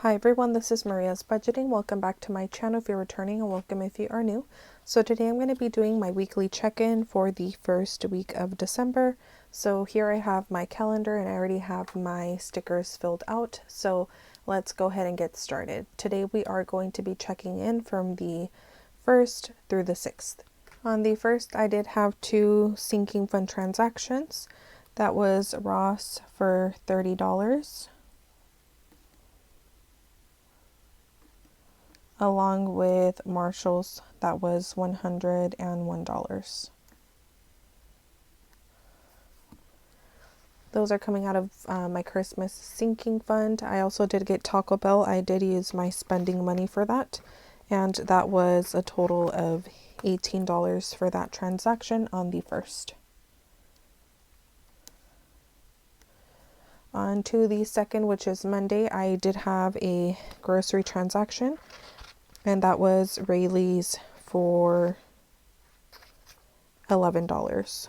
Hi everyone, this is Maria's Budgeting. Welcome back to my channel if you're returning, and welcome if you are new. So today I'm going to be doing my weekly check-in for the first week of December. So here I have my calendar and I already have my stickers filled out. So let's go ahead and get started. Today we are going to be checking in from the 1st through the 6th. On the 1st, I did have 2 sinking fund transactions. That was Ross for $30. Along with Marshall's, that was $101. Those are coming out of my Christmas sinking fund. I also did get Taco Bell. I did use my spending money for that, and that was a total of $18 for that transaction on the 1st. On to the 2nd, which is Monday, I did have a grocery transaction, and that was Rayleigh's for $11.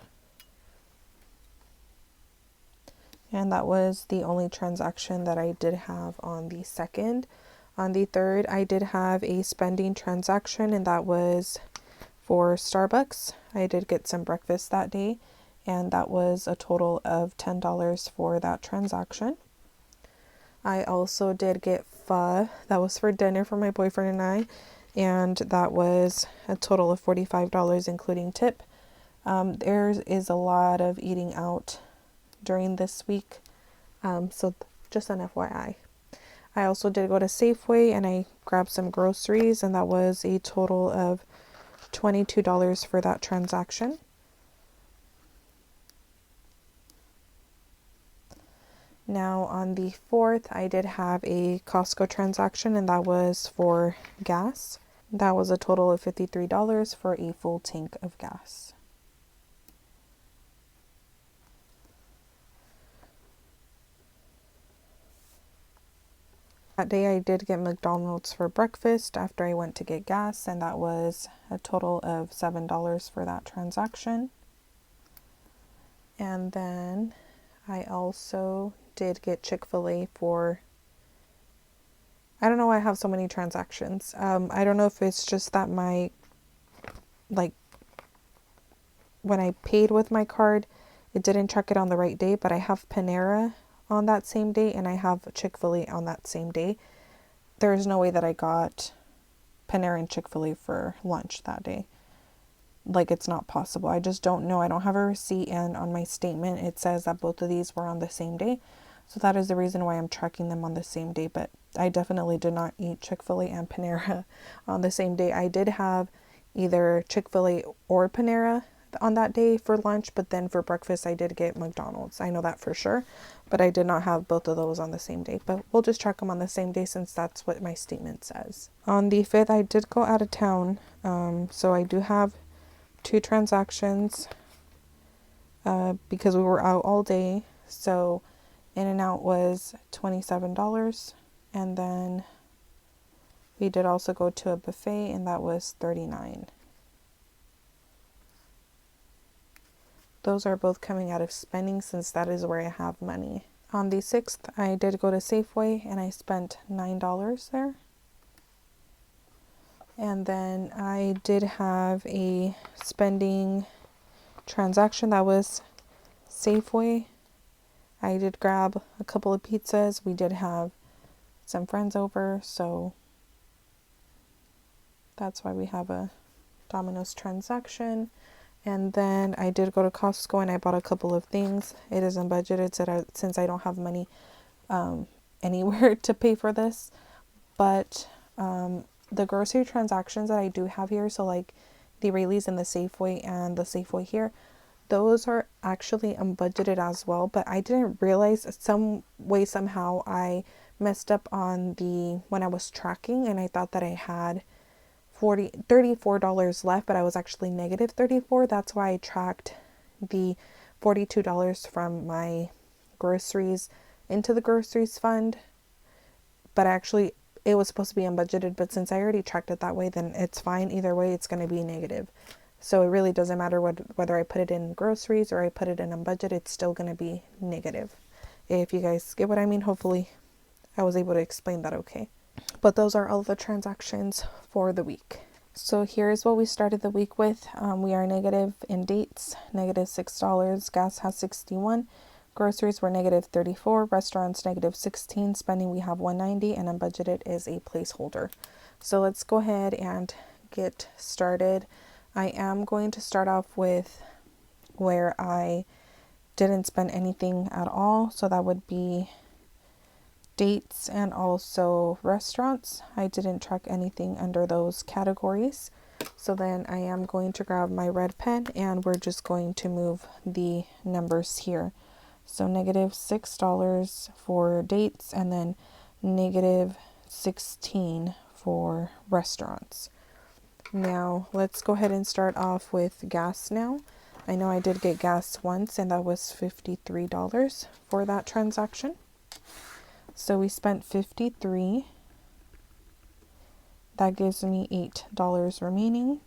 And that was the only transaction that I did have on the 2nd. On the 3rd, I did have a spending transaction, and that was for Starbucks. I did get some breakfast that day, and that was a total of $10 for that transaction. I also did get pho. That was for dinner for my boyfriend and I, and that was a total of $45 including tip. There is a lot of eating out during this week, so just an FYI. I also did go to Safeway and I grabbed some groceries, and that was a total of $22 for that transaction. Now on the 4th, I did have a Costco transaction, and that was for gas. That was a total of $53 for a full tank of gas. That day I did get McDonald's for breakfast after I went to get gas, and that was a total of $7 for that transaction. And then I also did get Chick-fil-A for, I don't know why I have so many transactions. I don't know if it's just that when I paid with my card, it didn't check it on the right day, but I have Panera on that same day and I have Chick-fil-A on that same day. There's no way that I got Panera and Chick-fil-A for lunch that day. It's not possible. I just don't know. I don't have a receipt, and on my statement it says that both of these were on the same day. So that is the reason why I'm tracking them on the same day, but I definitely did not eat Chick-fil-A and Panera on the same day. I did have either Chick-fil-A or Panera on that day for lunch, but then for breakfast I did get McDonald's. I know that for sure, but I did not have both of those on the same day. But we'll just track them on the same day since that's what my statement says. On the 5th, I did go out of town, so I do have 2 transactions because we were out all day. So In-N-Out was $27, and then we did also go to a buffet, and that was $39. Those are both coming out of spending since that is where I have money. On the 6th, I did go to Safeway and I spent $9 there. And then I did have a spending transaction that was Safeway. I did grab a couple of pizzas. We did have some friends over, so that's why we have a Domino's transaction. And then I did go to Costco and I bought a couple of things. It isn't budgeted since I don't have money anywhere to pay for this. But the grocery transactions that I do have here, so like the Rayleigh's and the Safeway and the Safeway here, those are actually unbudgeted as well. But I didn't realize somehow I messed up on when I was tracking, and I thought that I had $34 left, but I was actually negative $34. That's why I tracked the $42 from my groceries into the groceries fund. But actually, it was supposed to be unbudgeted, but since I already tracked it that way, then it's fine. Either way, it's going to be negative. So it really doesn't matter whether I put it in groceries or I put it in unbudgeted, it's still going to be negative. If you guys get what I mean, hopefully I was able to explain that okay. But those are all the transactions for the week. So here's what we started the week with. We are negative in dates, negative $6. Gas has 61. Groceries were negative 34. Restaurants negative 16. Spending we have 190, and unbudgeted is a placeholder. So let's go ahead and get started. I am going to start off with where I didn't spend anything at all. So that would be dates and also restaurants. I didn't track anything under those categories. So then I am going to grab my red pen and we're just going to move the numbers here. So negative $6 for dates and then negative 16 for restaurants. Now let's go ahead and start off with gas now. I know I did get gas once and that was $53 for that transaction. So we spent 53. That gives me $8 remaining.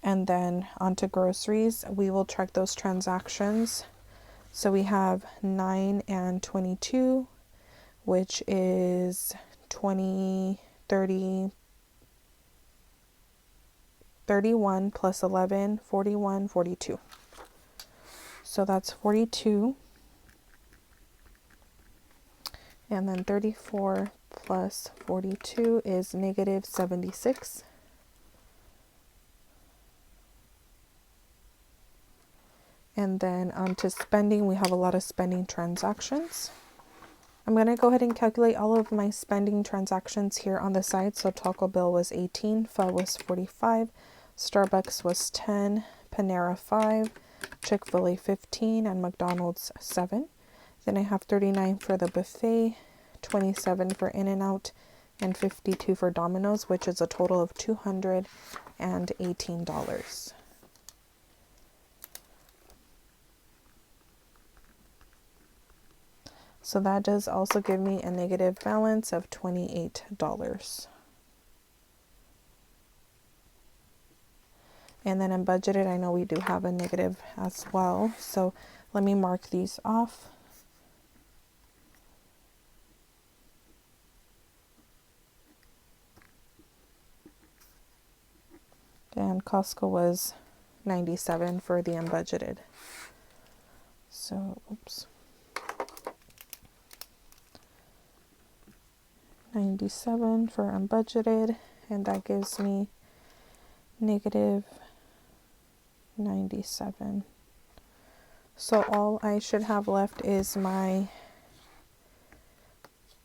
And then onto groceries, we will track those transactions. So we have 9 and 22, which is 20, 30, 31 plus 11, 41, 42. So that's 42. And then 34 plus 42 is negative 76. And then onto spending, we have a lot of spending transactions. I'm going to go ahead and calculate all of my spending transactions here on the side. So Taco Bell was 18, Pho was 45, Starbucks was 10, Panera 5, Chick-fil-A 15, and McDonald's 7. Then I have 39 for the buffet, 27 for In-N-Out, and 52 for Domino's, which is a total of $218. So that does also give me a negative balance of $28. And then unbudgeted, I know we do have a negative as well. So let me mark these off. And Costco was 97 for the unbudgeted. So, oops. 97 for unbudgeted, and that gives me negative 97. So all I should have left is my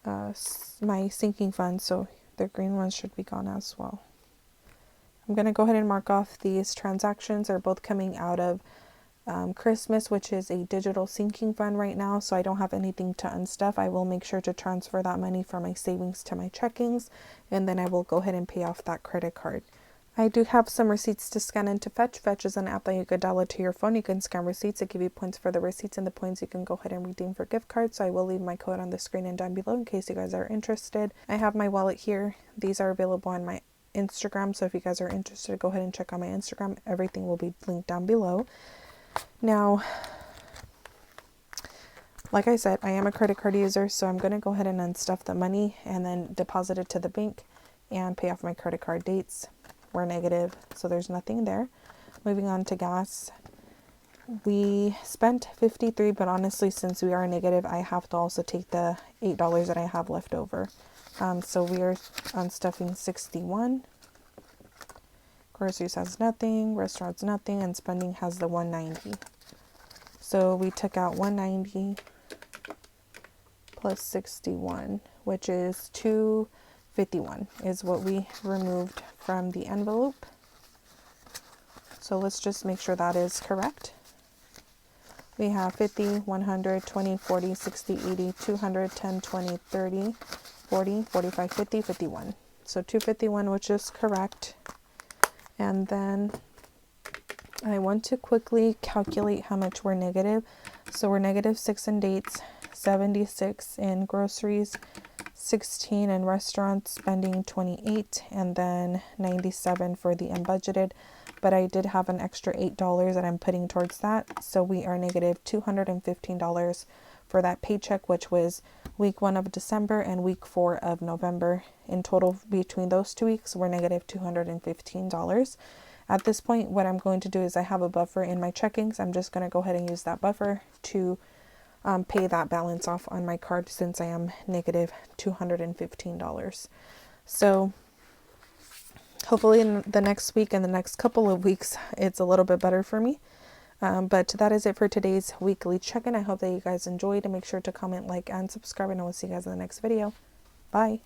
my sinking fund, so the green ones should be gone as well. I'm going to go ahead and mark off these transactions. They're both coming out of Christmas, which is a digital sinking fund right now, so I don't have anything to unstuff. I will make sure to transfer that money from my savings to my checkings, and then I will go ahead and pay off that credit card. I do have some receipts to scan into Fetch. Fetch is an app that you could download to your phone. You can scan receipts. It give you points for the receipts, and the points you can go ahead and redeem for gift cards. So I will leave my code on the screen and down below in case you guys are interested. I have my wallet here. These are available on my Instagram, so if you guys are interested, go ahead and check out my Instagram. Everything will be linked down below. Now, like I said, I am a credit card user, so I'm going to go ahead and unstuff the money and then deposit it to the bank and pay off my credit card. Dates were negative, so there's nothing there. Moving on to gas. We spent 53, but honestly, since we are negative, I have to also take the $8 that I have left over. So we are unstuffing 61. Groceries has nothing, restaurants nothing, and spending has the 190. So we took out 190 plus 61, which is 251 is what we removed from the envelope. So let's just make sure that is correct. We have 50, 100, 20, 40, 60, 80, 200, 10, 20, 30, 40, 45, 50, 51. So 251, which is correct. And then I want to quickly calculate how much we're negative. So we're negative 6 in dates, 76 in groceries, 16 in restaurants, spending 28, and then 97 for the unbudgeted. But I did have an extra $8 that I'm putting towards that. So we are negative $215 for that paycheck, which was week 1 of December and week 4 of November. In total, between those 2 weeks, were negative $215. At this point, what I'm going to do is I have a buffer in my checkings. I'm just going to go ahead and use that buffer to pay that balance off on my card, since I am negative $215. So hopefully in the next week and the next couple of weeks, it's a little bit better for me. But that is it for today's weekly check-in. I hope that you guys enjoyed, and make sure to comment, like, and subscribe, and I will see you guys in the next video. Bye.